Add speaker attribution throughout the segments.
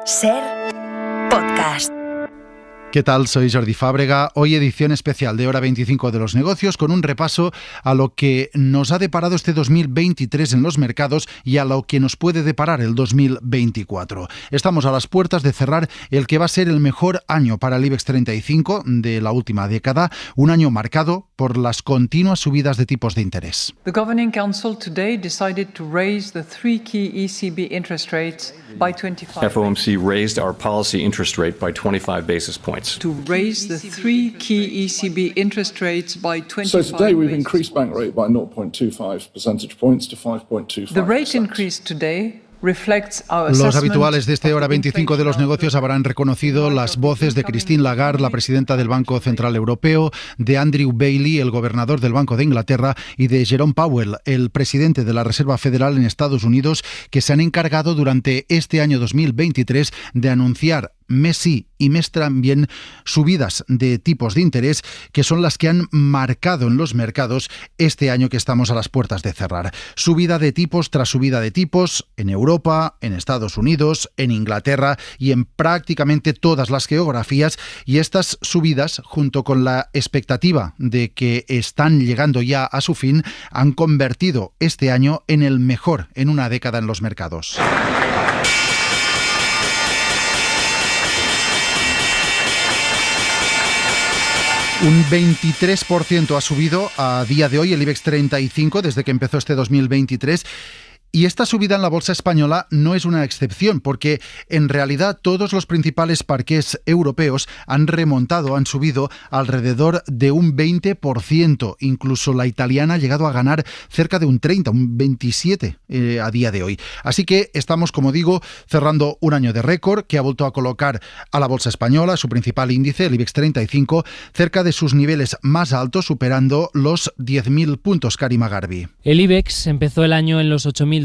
Speaker 1: SER Podcast.
Speaker 2: ¿Qué tal? Soy Jordi Fábrega. Hoy edición especial de Hora 25 de los negocios con un repaso a lo que nos ha deparado este 2023 en los mercados y a lo que nos puede deparar el 2024. Estamos a las puertas de cerrar el que va a ser el mejor año para el IBEX 35 de la última década, un año marcado por las continuas subidas de tipos de interés.
Speaker 3: The Governing Council today decided to raise the three key ECB interest rates by 25.
Speaker 4: FOMC raised our policy interest rate by 25 basis points.
Speaker 3: To raise the three key ECB interest rates by 25
Speaker 5: So today we've
Speaker 3: basis
Speaker 5: increased bank rate by 0.25 percentage points to 5.25%.
Speaker 3: The rate increase today reflects our
Speaker 2: Los
Speaker 3: assessment
Speaker 2: habituales de este
Speaker 3: of
Speaker 2: Hora
Speaker 3: the
Speaker 2: 25 de los
Speaker 3: inflation
Speaker 2: negocios habrán reconocido las voces de Christine Lagarde, la presidenta del Banco Central Europeo, de Andrew Bailey, el gobernador del Banco de Inglaterra, y de Jerome Powell, el presidente de la Reserva Federal en Estados Unidos, que se han encargado durante este año 2023 de anunciar mes sí y mes también subidas de tipos de interés que son las que han marcado en los mercados este año que estamos a las puertas de cerrar. Subida de tipos tras subida de tipos en Europa, en Estados Unidos, en Inglaterra y en prácticamente todas las geografías, y estas subidas, junto con la expectativa de que están llegando ya a su fin, han convertido este año en el mejor en una década en los mercados. Un 23% ha subido a día de hoy el IBEX 35 desde que empezó este 2023. Y esta subida en la bolsa española no es una excepción, porque en realidad todos los principales parques europeos han remontado, han subido alrededor de un 20%. Incluso la italiana ha llegado a ganar cerca de un 30, un 27 a día de hoy. Así que estamos, como digo, cerrando un año de récord que ha vuelto a colocar a la bolsa española, su principal índice, el IBEX 35, cerca de sus niveles más altos, superando los 10.000 puntos. Karima Garbi.
Speaker 6: El IBEX empezó el año en los 8.200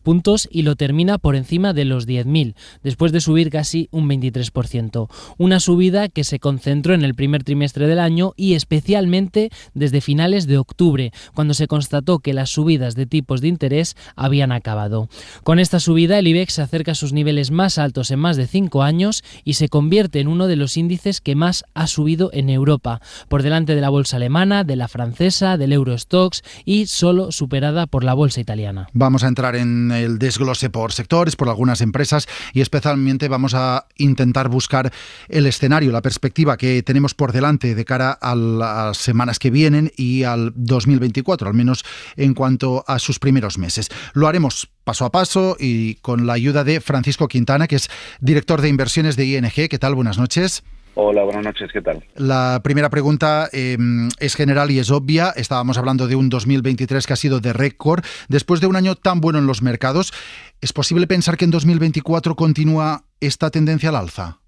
Speaker 6: puntos y lo termina por encima de los 10.000, después de subir casi un 23%. Una subida que se concentró en el primer trimestre del año y especialmente desde finales de octubre, cuando se constató que las subidas de tipos de interés habían acabado. Con esta subida, el IBEX se acerca a sus niveles más altos en más de 5 años y se convierte en uno de los índices que más ha subido en Europa, por delante de la bolsa alemana, de la francesa, del Eurostoxx y solo superada por la bolsa italiana.
Speaker 2: Vamos a entrar en el desglose por sectores, por algunas empresas, y especialmente vamos a intentar buscar el escenario, la perspectiva que tenemos por delante de cara a las semanas que vienen y al 2024, al menos en cuanto a sus primeros meses. Lo haremos paso a paso y con la ayuda de Francisco Quintana, que es director de inversiones de ING. ¿Qué tal? Buenas noches.
Speaker 7: Hola, buenas noches, ¿qué tal?
Speaker 2: La primera pregunta es general y es obvia. Estábamos hablando de un 2023 que ha sido de récord. Después de un año tan bueno en los mercados, ¿es posible pensar que en 2024 continúa esta tendencia al alza?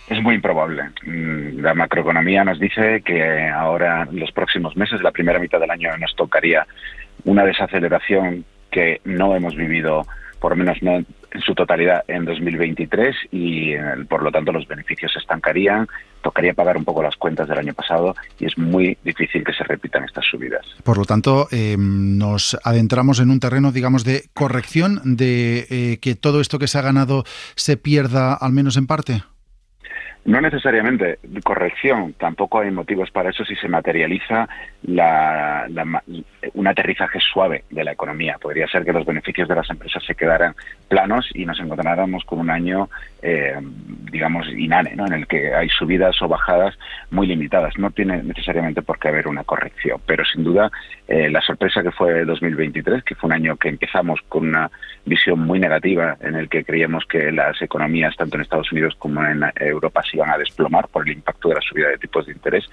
Speaker 7: Es muy improbable. La macroeconomía nos dice que ahora, en los próximos meses, la primera mitad del año, nos tocaría una desaceleración que no hemos vivido, por lo menos no en su totalidad, en 2023, y por lo tanto los beneficios se estancarían, tocaría pagar un poco las cuentas del año pasado y es muy difícil que se repitan estas subidas.
Speaker 2: Por lo tanto, nos adentramos en un terreno, digamos, de corrección, de que todo esto que se ha ganado se pierda al menos en parte.
Speaker 7: No necesariamente corrección, tampoco hay motivos para eso si se materializa un aterrizaje suave de la economía. Podría ser que los beneficios de las empresas se quedaran planos y nos encontráramos con un año, digamos, inane, ¿no? En el que hay subidas o bajadas muy limitadas. No tiene necesariamente por qué haber una corrección, pero sin duda la sorpresa que fue 2023, que fue un año que empezamos con una visión muy negativa en el que creíamos que las economías, tanto en Estados Unidos como en Europa, se iban a desplomar por el impacto de la subida de tipos de interés,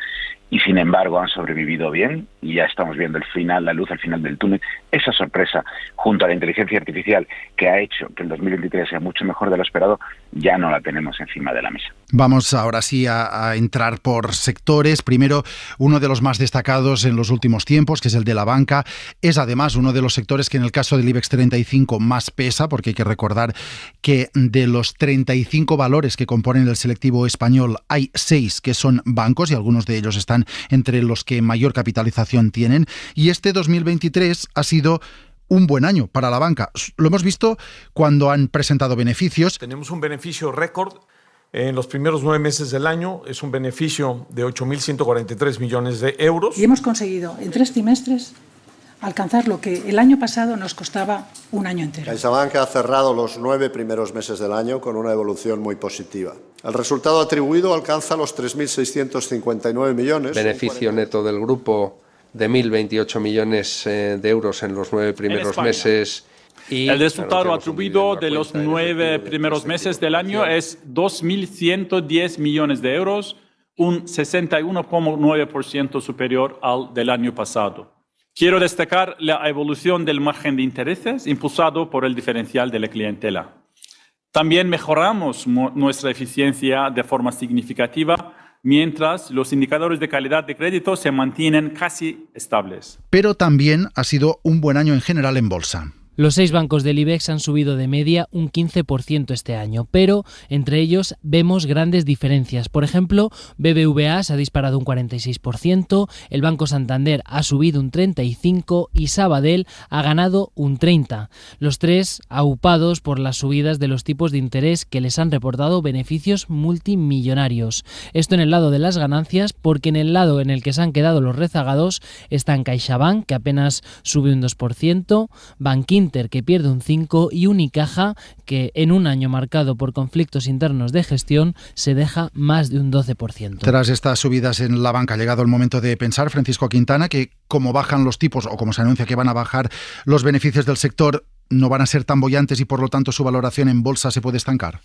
Speaker 7: y sin embargo han sobrevivido bien y ya estamos viendo la luz al final del túnel. Esa sorpresa, junto a la inteligencia artificial, que ha hecho que el 2023 sea mucho mejor de lo esperado, ya no la tenemos encima de la mesa.
Speaker 2: Vamos ahora sí a entrar por sectores. Primero, uno de los más destacados en los últimos tiempos, que es el de la banca, es además uno de los sectores que en el caso del IBEX 35 más pesa, porque hay que recordar que de los 35 valores que componen el selectivo español hay 6 que son bancos y algunos de ellos están entre los que mayor capitalización tienen. Y este 2023 ha sido un buen año para la banca. Lo hemos visto cuando han presentado beneficios.
Speaker 8: Tenemos un beneficio récord en los primeros 9 meses del año. Es un beneficio de 8.143 millones de euros.
Speaker 9: Y hemos conseguido en 3 trimestres alcanzar lo que el año pasado nos costaba un año entero.
Speaker 10: CaixaBank ha cerrado los 9 primeros meses del año con una evolución muy positiva. El resultado atribuido alcanza los 3.659 millones.
Speaker 11: Beneficio neto del grupo de 1.028 millones de euros en los 9 primeros meses.
Speaker 12: Y el resultado atribuido de los 9 primeros meses del año es 2.110 millones de euros, un 61,9% superior al del año pasado. Quiero destacar la evolución del margen de intereses impulsado por el diferencial de la clientela. También mejoramos nuestra eficiencia de forma significativa, mientras los indicadores de calidad de crédito se mantienen casi estables.
Speaker 2: Pero también ha sido un buen año en general en bolsa.
Speaker 6: Los 6 bancos del IBEX han subido de media un 15% este año, pero entre ellos vemos grandes diferencias. Por ejemplo, BBVA se ha disparado un 46%, el Banco Santander ha subido un 35% y Sabadell ha ganado un 30%. Los tres aupados por las subidas de los tipos de interés que les han reportado beneficios multimillonarios. Esto en el lado de las ganancias, porque en el lado en el que se han quedado los rezagados están CaixaBank, que apenas sube un 2%, Bankinter, que pierde un 5%, y Unicaja, que en un año marcado por conflictos internos de gestión se deja más de un 12%.
Speaker 2: Tras estas subidas en la banca ha llegado el momento de pensar, Francisco Quintana, que como bajan los tipos o como se anuncia que van a bajar los beneficios del sector, no van a ser tan bollantes y por lo tanto su valoración en bolsa se puede estancar.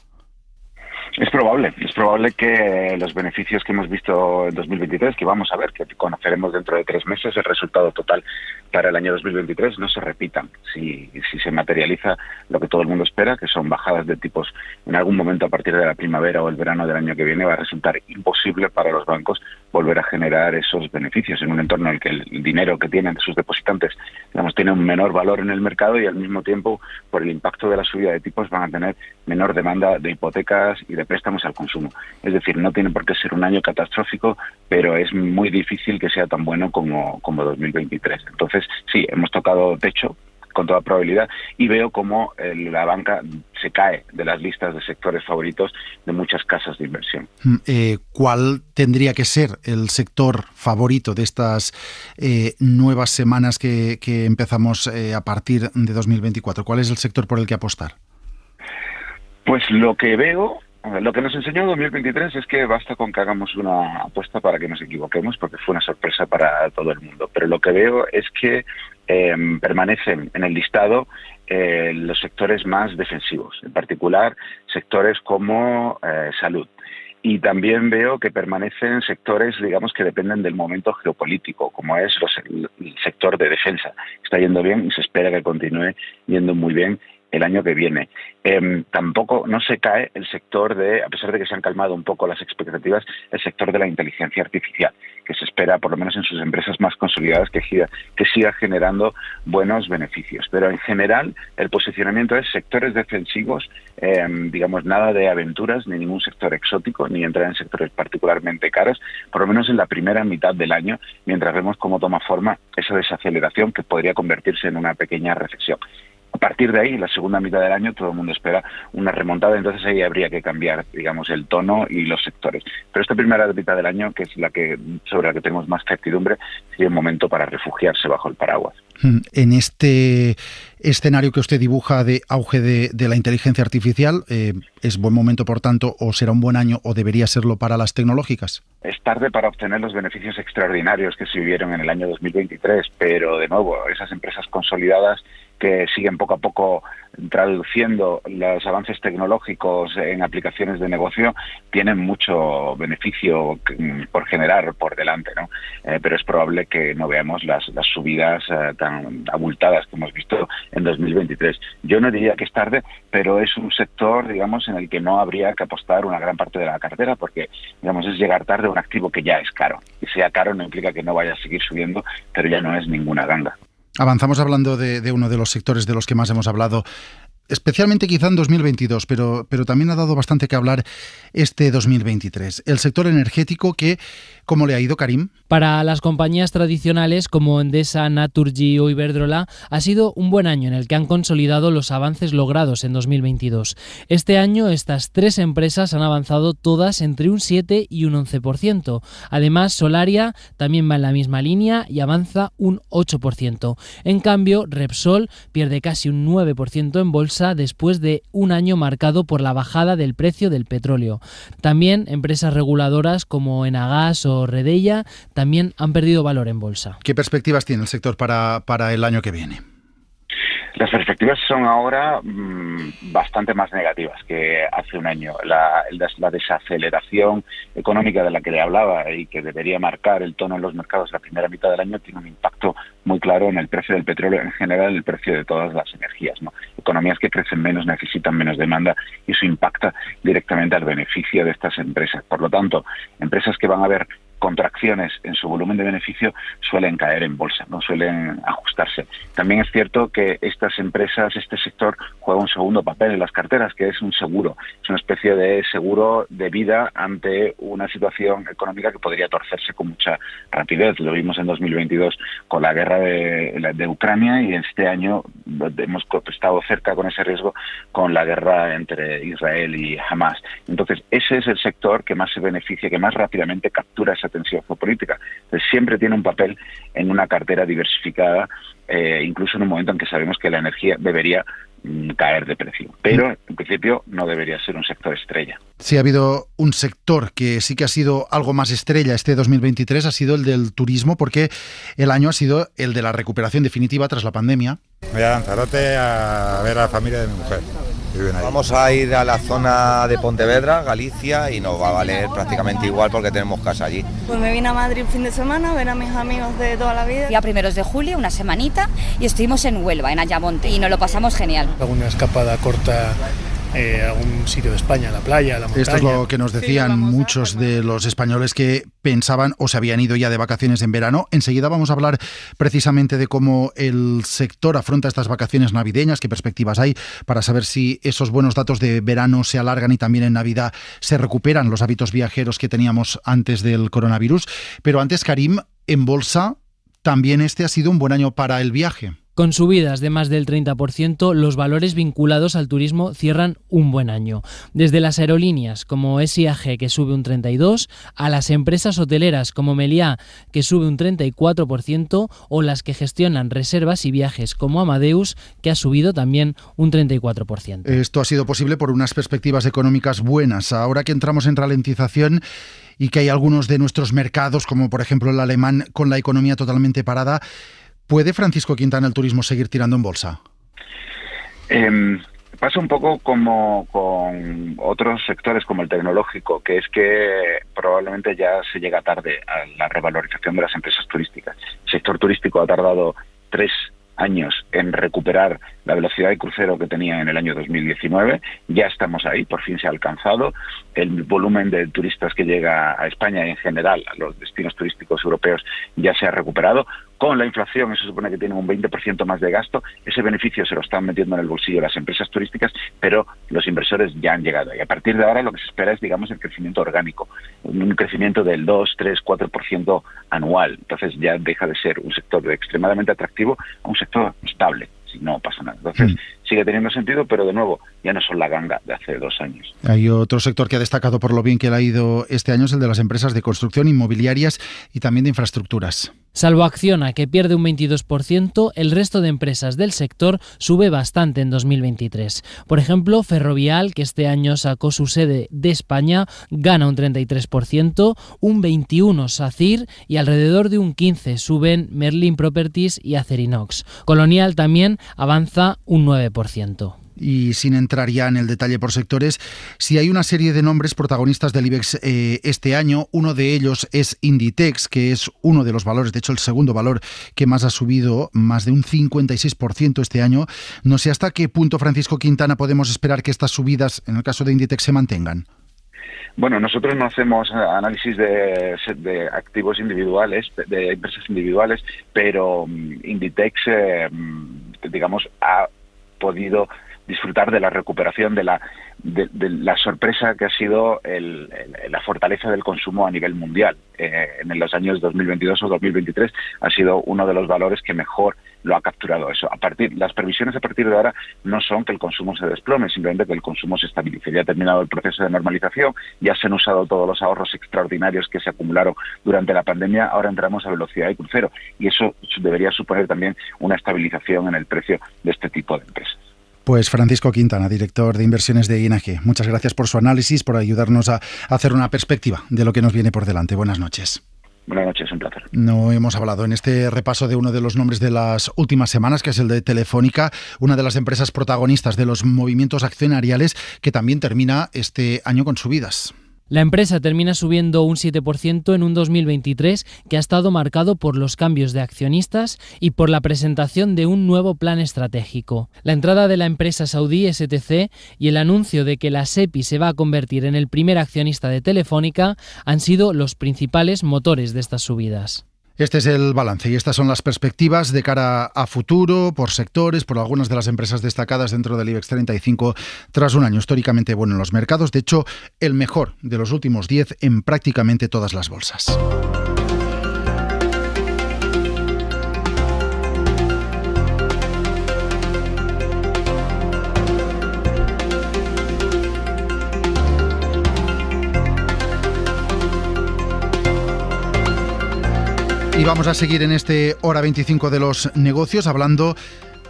Speaker 7: Es probable que los beneficios que hemos visto en 2023, que vamos a ver, que conoceremos dentro de 3 meses, el resultado total para el año 2023, no se repitan. Si se materializa lo que todo el mundo espera, que son bajadas de tipos en algún momento a partir de la primavera o el verano del año que viene, va a resultar imposible para los bancos volver a generar esos beneficios en un entorno en el que el dinero que tienen sus depositantes, digamos, tiene un menor valor en el mercado y al mismo tiempo, por el impacto de la subida de tipos, van a tener menor demanda de hipotecas y de préstamos al consumo. Es decir, no tiene por qué ser un año catastrófico, pero es muy difícil que sea tan bueno como 2023. Entonces, sí, hemos tocado techo con toda probabilidad y veo cómo la banca se cae de las listas de sectores favoritos de muchas casas de inversión.
Speaker 2: ¿Cuál tendría que ser el sector favorito de estas nuevas semanas que empezamos a partir de 2024? ¿Cuál es el sector por el que apostar?
Speaker 7: Pues lo que veo, lo que nos enseñó 2023 es que basta con que hagamos una apuesta para que nos equivoquemos, porque fue una sorpresa para todo el mundo. Pero lo que veo es que permanecen en el listado los sectores más defensivos, en particular sectores como salud. Y también veo que permanecen sectores, digamos, que dependen del momento geopolítico, como es el sector de defensa. Está yendo bien y se espera que continúe yendo muy bien el año que viene. Tampoco no se cae el sector de, a pesar de que se han calmado un poco las expectativas, el sector de la inteligencia artificial, que se espera, por lo menos en sus empresas más consolidadas, que siga generando buenos beneficios. Pero en general el posicionamiento es sectores defensivos, digamos, nada de aventuras, ni ningún sector exótico, ni entrar en sectores particularmente caros, por lo menos en la primera mitad del año, mientras vemos cómo toma forma esa desaceleración que podría convertirse en una pequeña recesión. A partir de ahí, la segunda mitad del año, todo el mundo espera una remontada, entonces ahí habría que cambiar, digamos, el tono y los sectores. Pero esta primera mitad del año, que es sobre la que tenemos más certidumbre, sería un momento para refugiarse bajo el paraguas.
Speaker 2: En este escenario que usted dibuja de auge de la inteligencia artificial, ¿es buen momento, por tanto, o será un buen año, o debería serlo para las tecnológicas?
Speaker 7: Es tarde para obtener los beneficios extraordinarios que se vivieron en el año 2023, pero de nuevo, esas empresas consolidadas que siguen poco a poco traduciendo los avances tecnológicos en aplicaciones de negocio, tienen mucho beneficio por generar por delante, ¿no? Pero es probable que no veamos las subidas tan abultadas que hemos visto en 2023. Yo no diría que es tarde, pero es un sector, digamos, en el que no habría que apostar una gran parte de la cartera, porque, digamos, es llegar tarde a un activo que ya es caro. Y sea caro no implica que no vaya a seguir subiendo, pero ya no es ninguna ganga.
Speaker 2: Avanzamos hablando de uno de los sectores de los que más hemos hablado. especialmente quizá en 2022, pero también ha dado bastante que hablar este 2023. El sector energético, que ¿cómo le ha ido, Karim?
Speaker 6: Para las compañías tradicionales como Endesa, Naturgy o Iberdrola ha sido un buen año en el que han consolidado los avances logrados en 2022. Este año estas tres empresas han avanzado todas entre un 7 y un 11%. Además, Solaria también va en la misma línea y avanza un 8%. En cambio, Repsol pierde casi un 9% en bolsa después de un año marcado por la bajada del precio del petróleo. También empresas reguladoras como Enagas o Redella también han perdido valor en bolsa.
Speaker 2: ¿Qué perspectivas tiene el sector para el año que viene?
Speaker 7: Las perspectivas son ahora bastante más negativas que hace un año. La desaceleración económica de la que le hablaba y que debería marcar el tono en los mercados la primera mitad del año tiene un impacto muy claro en el precio del petróleo, en general el precio de todas las energías, ¿no? Economías que crecen menos necesitan menos demanda y eso impacta directamente al beneficio de estas empresas. Por lo tanto, empresas que van a ver contracciones en su volumen de beneficio suelen caer en bolsa, no suelen ajustarse. También es cierto que estas empresas, este sector juega un segundo papel en las carteras, que es un seguro, es una especie de seguro de vida ante una situación económica que podría torcerse con mucha rapidez. Lo vimos en 2022 con la guerra de Ucrania y este año hemos estado cerca con ese riesgo con la guerra entre Israel y Hamas. Entonces, ese es el sector que más se beneficia, que más rápidamente captura esa tensión geopolítica. Entonces, siempre tiene un papel en una cartera diversificada, incluso en un momento en que sabemos que la energía debería caer de precio. Pero, en principio, no debería ser un sector estrella.
Speaker 2: Sí, ha habido un sector que sí que ha sido algo más estrella este 2023, ha sido el del turismo, porque el año ha sido el de la recuperación definitiva tras la pandemia.
Speaker 13: Voy a Lanzarote a ver a la familia de mi mujer.
Speaker 14: Vamos a ir a la zona de Pontevedra, Galicia, y nos va a valer prácticamente igual porque tenemos casa allí.
Speaker 15: Pues me vine a Madrid un fin de semana a ver a mis amigos de toda la vida.
Speaker 16: Y a primeros de julio, una semanita, y estuvimos en Huelva, en Ayamonte, y nos lo pasamos genial.
Speaker 17: Alguna escapada corta a algún sitio de España, a la playa, a la montaña.
Speaker 2: Esto es lo que nos decían muchos de los españoles que pensaban o se habían ido ya de vacaciones en verano. Enseguida vamos a hablar precisamente de cómo el sector afronta estas vacaciones navideñas, qué perspectivas hay para saber si esos buenos datos de verano se alargan y también en Navidad se recuperan los hábitos viajeros que teníamos antes del coronavirus. Pero antes, Karim, en bolsa también este ha sido un buen año para el viaje.
Speaker 6: Con subidas de más del 30%, los valores vinculados al turismo cierran un buen año. Desde las aerolíneas como SIAG, que sube un 32%, a las empresas hoteleras como Meliá, que sube un 34%, o las que gestionan reservas y viajes como Amadeus, que ha subido también un 34%.
Speaker 2: Esto ha sido posible por unas perspectivas económicas buenas. Ahora que entramos en ralentización y que hay algunos de nuestros mercados, como por ejemplo el alemán, con la economía totalmente parada, ¿puede Francisco Quintana el turismo seguir tirando en bolsa?
Speaker 7: Pasa un poco como con otros sectores como el tecnológico, que es que probablemente ya se llega tarde a la revalorización de las empresas turísticas. El sector turístico ha tardado 3 años en recuperar la velocidad de crucero que tenía en el año 2019. Ya estamos ahí, por fin se ha alcanzado. El volumen de turistas que llega a España y en general a los destinos turísticos europeos ya se ha recuperado. Con la inflación, eso supone que tienen un 20% más de gasto. Ese beneficio se lo están metiendo en el bolsillo las empresas turísticas, pero los inversores ya han llegado. Y a partir de ahora lo que se espera es, digamos, el crecimiento orgánico. Un crecimiento del 2, 3, 4% anual. Entonces ya deja de ser un sector extremadamente atractivo a un sector estable, si no pasa nada. Entonces sigue teniendo sentido, pero de nuevo, ya no son la ganga de hace 2 años.
Speaker 2: Hay otro sector que ha destacado por lo bien que le ha ido este año, es el de las empresas de construcción, inmobiliarias y también de infraestructuras.
Speaker 6: Salvo Acciona, que pierde un 22%, el resto de empresas del sector sube bastante en 2023. Por ejemplo, Ferrovial, que este año sacó su sede de España, gana un 33%, un 21% SACIR y alrededor de un 15% suben Merlin Properties y Acerinox. Colonial también avanza un 9%.
Speaker 2: Y sin entrar ya en el detalle por sectores, si hay una serie de nombres protagonistas del IBEX este año, uno de ellos es Inditex, que es uno de los valores, de hecho el segundo valor que más ha subido, más de un 56% este año. No sé hasta qué punto, Francisco Quintana, podemos esperar que estas subidas, en el caso de Inditex, se mantengan.
Speaker 7: Bueno, nosotros no hacemos análisis de activos individuales, de empresas individuales, pero Inditex, digamos, ha podido disfrutar de la recuperación de la sorpresa que ha sido la fortaleza del consumo a nivel mundial. En los años 2022 o 2023 ha sido uno de los valores que mejor lo ha capturado eso. Las previsiones a partir de ahora no son que el consumo se desplome, simplemente que el consumo se estabilice. Ya ha terminado el proceso de normalización, ya se han usado todos los ahorros extraordinarios que se acumularon durante la pandemia, ahora entramos a velocidad de crucero y eso debería suponer también una estabilización en el precio de este tipo de empresas.
Speaker 2: Pues Francisco Quintana, director de inversiones de ING, muchas gracias por su análisis, por ayudarnos a hacer una perspectiva de lo que nos viene por delante. Buenas noches.
Speaker 7: Buenas noches, un placer.
Speaker 2: No hemos hablado en este repaso de uno de los nombres de las últimas semanas, que es el de Telefónica, una de las empresas protagonistas de los movimientos accionariales, que también termina este año con subidas.
Speaker 6: La empresa termina subiendo un 7% en un 2023 que ha estado marcado por los cambios de accionistas y por la presentación de un nuevo plan estratégico. La entrada de la empresa saudí STC y el anuncio de que la SEPI se va a convertir en el primer accionista de Telefónica han sido los principales motores de estas subidas.
Speaker 2: Este es el balance y estas son las perspectivas de cara a futuro, por sectores, por algunas de las empresas destacadas dentro del IBEX 35 tras un año históricamente bueno en los mercados, de hecho el mejor de los últimos 10 en prácticamente todas las bolsas. Y vamos a seguir en este Hora 25 de los negocios hablando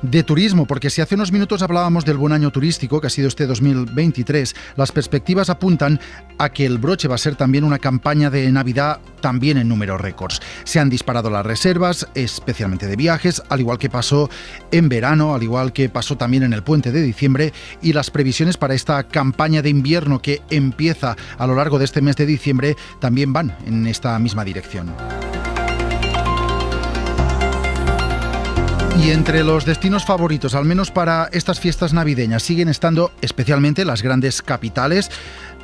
Speaker 2: de turismo, porque si hace unos minutos hablábamos del buen año turístico que ha sido este 2023, las perspectivas apuntan a que el broche va a ser también una campaña de Navidad también en números récords. Se han disparado las reservas, especialmente de viajes, al igual que pasó en verano, al igual que pasó también en el puente de diciembre, y las previsiones para esta campaña de invierno que empieza a lo largo de este mes de diciembre también van en esta misma dirección. Y entre los destinos favoritos, al menos para estas fiestas navideñas, siguen estando especialmente las grandes capitales,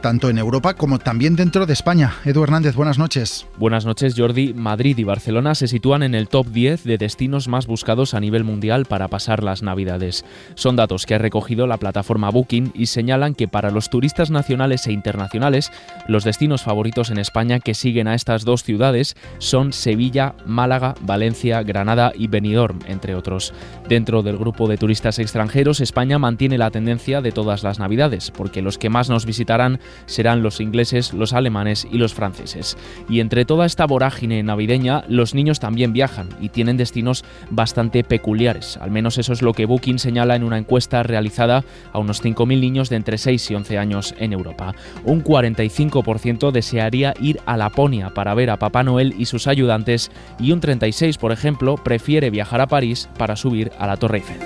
Speaker 2: tanto en Europa como también dentro de España. Edu Hernández, buenas noches.
Speaker 18: Buenas noches, Jordi. Madrid y Barcelona se sitúan en el top 10 de destinos más buscados a nivel mundial para pasar las Navidades. Son datos que ha recogido la plataforma Booking y señalan que para los turistas nacionales e internacionales, los destinos favoritos en España que siguen a estas dos ciudades son Sevilla, Málaga, Valencia, Granada y Benidorm, entre otros. Dentro del grupo de turistas extranjeros, España mantiene la tendencia de todas las Navidades, porque los que más nos visitarán serán los ingleses, los alemanes y los franceses. Y entre toda esta vorágine navideña, los niños también viajan y tienen destinos bastante peculiares. Al menos eso es lo que Booking señala en una encuesta realizada a unos 5.000 niños de entre 6 y 11 años en Europa. Un 45% desearía ir a Laponia para ver a Papá Noel y sus ayudantes y un 36%, por ejemplo, prefiere viajar a París para subir a la Torre Eiffel.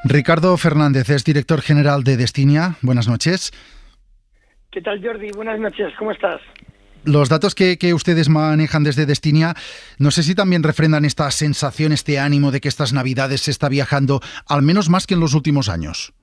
Speaker 2: Ricardo Fernández es director general de Destinia. Buenas noches.
Speaker 19: ¿Qué tal, Jordi? Buenas noches, ¿cómo estás?
Speaker 2: Los datos que ustedes manejan desde Destinia, no sé si también refrendan esta sensación, este ánimo de que estas Navidades se está viajando, al menos más que en los últimos años.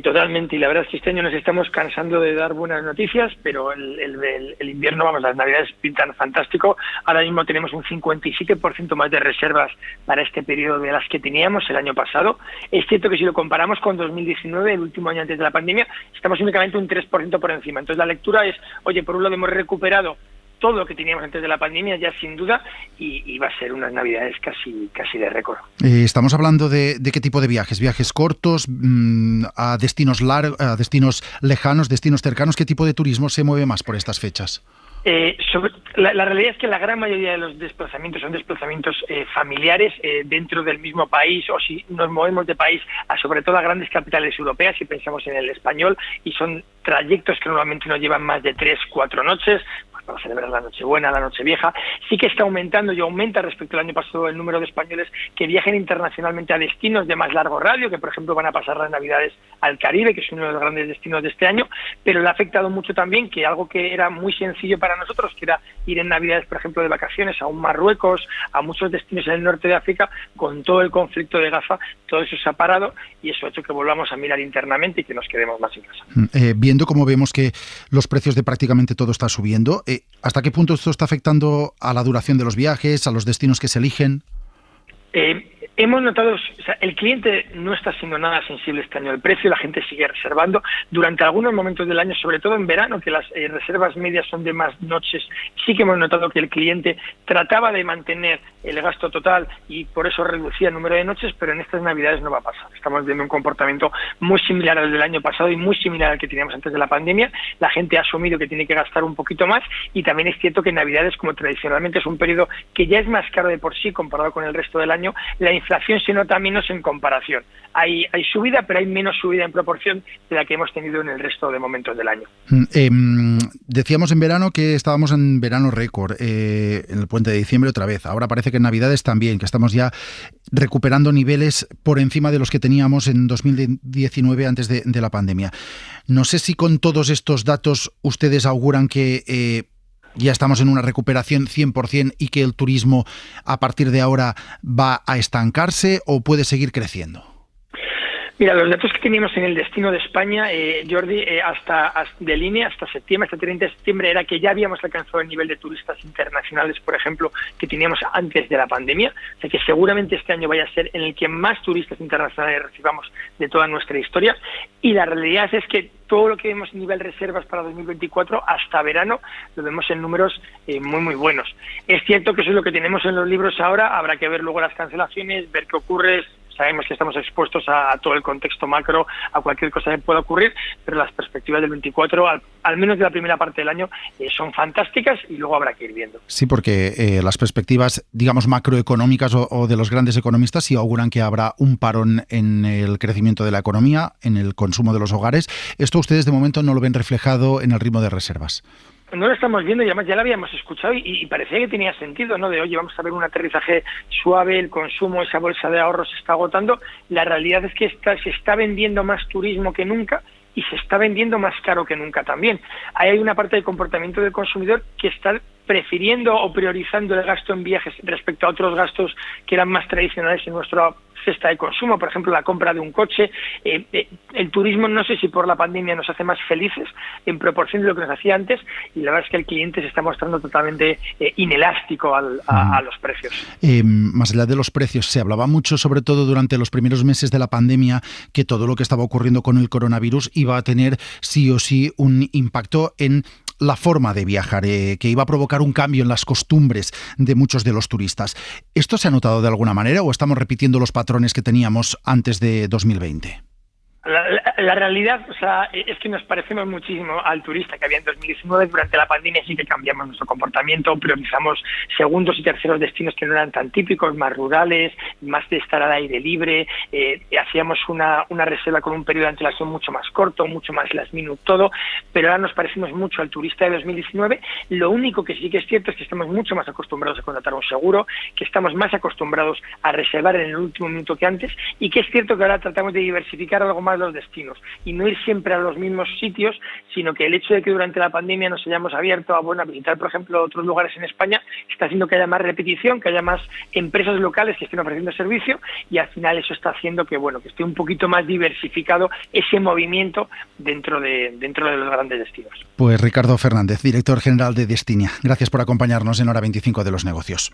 Speaker 19: Totalmente, y la verdad es que este año nos estamos cansando de dar buenas noticias, pero el invierno, vamos, las Navidades pintan fantástico. Ahora mismo tenemos un 57% más de reservas para este periodo de las que teníamos el año pasado. Es cierto que si lo comparamos con 2019, el último año antes de la pandemia, estamos únicamente un 3% por encima. Entonces la lectura es, oye, por un lado hemos recuperado todo lo que teníamos antes de la pandemia, ya sin duda, y va a ser unas Navidades casi de récord.
Speaker 2: Estamos hablando de qué tipo de viajes, viajes cortos, a destinos a destinos lejanos, destinos cercanos. ¿Qué tipo de turismo se mueve más por estas fechas?
Speaker 19: La realidad es que la gran mayoría de los desplazamientos son desplazamientos familiares dentro del mismo país, o si nos movemos de país a sobre todo a grandes capitales europeas, si pensamos en el español, y son trayectos que normalmente nos llevan más de 3-4 noches, para celebrar la Nochebuena, la Nochevieja. Sí que está aumentando y aumenta respecto al año pasado el número de españoles que viajen internacionalmente a destinos de más largo radio, que por ejemplo van a pasar las Navidades al Caribe, que es uno de los grandes destinos de este año, pero le ha afectado mucho también que algo que era muy sencillo para nosotros, que era ir en Navidades, por ejemplo, de vacaciones a un Marruecos, a muchos destinos en el norte de África, con todo el conflicto de Gaza, todo eso se ha parado y eso ha hecho que volvamos a mirar internamente y que nos quedemos más en casa.
Speaker 2: Viendo cómo vemos que los precios de prácticamente todo está subiendo, ¿hasta qué punto esto está afectando a la duración de los viajes, a los destinos que se eligen?
Speaker 19: Hemos notado, o sea, el cliente no está siendo nada sensible este año al precio, la gente sigue reservando. Durante algunos momentos del año, sobre todo en verano, que las reservas medias son de más noches, sí que hemos notado que el cliente trataba de mantener el gasto total y por eso reducía el número de noches, pero en estas Navidades no va a pasar. Estamos viendo un comportamiento muy similar al del año pasado y muy similar al que teníamos antes de la pandemia. La gente ha asumido que tiene que gastar un poquito más y también es cierto que Navidades, como tradicionalmente es un periodo que ya es más caro de por sí comparado con el resto del año, la inflación se nota menos en comparación. Hay subida, pero hay menos subida en proporción de la que hemos tenido en el resto de momentos del año.
Speaker 2: Decíamos en verano que estábamos en verano récord, en el puente de diciembre otra vez. Ahora parece que en Navidades también, que estamos ya recuperando niveles por encima de los que teníamos en 2019 antes de la pandemia. No sé si con todos estos datos ustedes auguran que ya estamos en una recuperación 100% y que el turismo a partir de ahora va a estancarse o puede seguir creciendo.
Speaker 19: Mira, los datos que teníamos en el destino de España, Jordi, hasta septiembre, hasta 30 de septiembre, era que ya habíamos alcanzado el nivel de turistas internacionales, por ejemplo, que teníamos antes de la pandemia. O sea que seguramente este año vaya a ser en el que más turistas internacionales recibamos de toda nuestra historia. Y la realidad es que todo lo que vemos a nivel reservas para 2024 hasta verano lo vemos en números muy, muy buenos. Es cierto que eso es lo que tenemos en los libros ahora. Habrá que ver luego las cancelaciones, ver qué ocurre. Sabemos que estamos expuestos a todo el contexto macro, a cualquier cosa que pueda ocurrir, pero las perspectivas del 24, al menos de la primera parte del año, son fantásticas y luego habrá que ir viendo.
Speaker 2: Sí, porque las perspectivas, digamos, macroeconómicas o de los grandes economistas sí auguran que habrá un parón en el crecimiento de la economía, en el consumo de los hogares. Esto ustedes de momento no lo ven reflejado en el ritmo de reservas.
Speaker 19: No lo estamos viendo y además ya lo habíamos escuchado y parecía que tenía sentido, ¿no? De oye, vamos a ver un aterrizaje suave, el consumo, esa bolsa de ahorros se está agotando. La realidad es que se está vendiendo más turismo que nunca y se está vendiendo más caro que nunca también. Ahí hay una parte del comportamiento del consumidor que está prefiriendo o priorizando el gasto en viajes respecto a otros gastos que eran más tradicionales en nuestra cesta de consumo, por ejemplo, la compra de un coche. El turismo, no sé si por la pandemia nos hace más felices en proporción de lo que nos hacía antes, y la verdad es que el cliente se está mostrando totalmente inelástico a los precios.
Speaker 2: Más allá de los precios, se hablaba mucho, sobre todo durante los primeros meses de la pandemia, que todo lo que estaba ocurriendo con el coronavirus iba a tener sí o sí un impacto en la forma de viajar, que iba a provocar un cambio en las costumbres de muchos de los turistas. ¿Esto se ha notado de alguna manera o estamos repitiendo los patrones que teníamos antes de 2020?
Speaker 19: La realidad, o sea, es que nos parecemos muchísimo al turista que había en 2019. Durante la pandemia sí que cambiamos nuestro comportamiento, priorizamos segundos y terceros destinos que no eran tan típicos, más rurales, más de estar al aire libre, hacíamos una reserva con un periodo de antelación mucho más corto, mucho más last minute todo, pero ahora nos parecemos mucho al turista de 2019. Lo único que sí que es cierto es que estamos mucho más acostumbrados a contratar un seguro, que estamos más acostumbrados a reservar en el último minuto que antes, y que es cierto que ahora tratamos de diversificar algo más los destinos y no ir siempre a los mismos sitios, sino que el hecho de que durante la pandemia nos hayamos abierto a visitar, por ejemplo, otros lugares en España, está haciendo que haya más repetición, que haya más empresas locales que estén ofreciendo servicio, y al final eso está haciendo que esté un poquito más diversificado ese movimiento dentro de los grandes destinos.
Speaker 2: Pues Ricardo Fernández, director general de Destinia, gracias por acompañarnos en Hora 25 de los Negocios.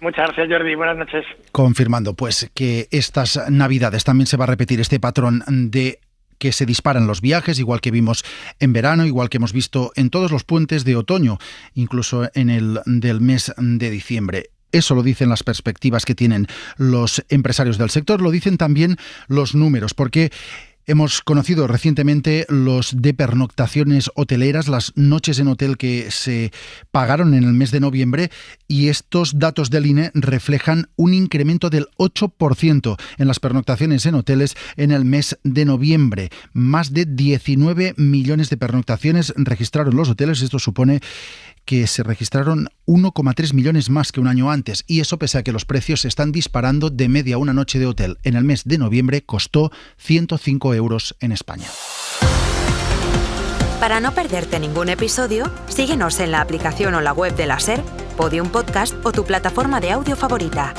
Speaker 19: Muchas gracias, Jordi. Buenas noches.
Speaker 2: Confirmando, pues, que estas Navidades también se va a repetir este patrón de que se disparan los viajes, igual que vimos en verano, igual que hemos visto en todos los puentes de otoño, incluso en el del mes de diciembre. Eso lo dicen las perspectivas que tienen los empresarios del sector, lo dicen también los números, porque hemos conocido recientemente los de pernoctaciones hoteleras, las noches en hotel que se pagaron en el mes de noviembre, y estos datos del INE reflejan un incremento del 8% en las pernoctaciones en hoteles en el mes de noviembre. Más de 19 millones de pernoctaciones registraron los hoteles. Esto supone que se registraron 1,3 millones más que un año antes, y eso pese a que los precios se están disparando. De media, una noche de hotel en el mes de noviembre costó 105 euros en España.
Speaker 1: Para no perderte ningún episodio, síguenos en la aplicación o la web de la SER, Podium Podcast o tu plataforma de audio favorita.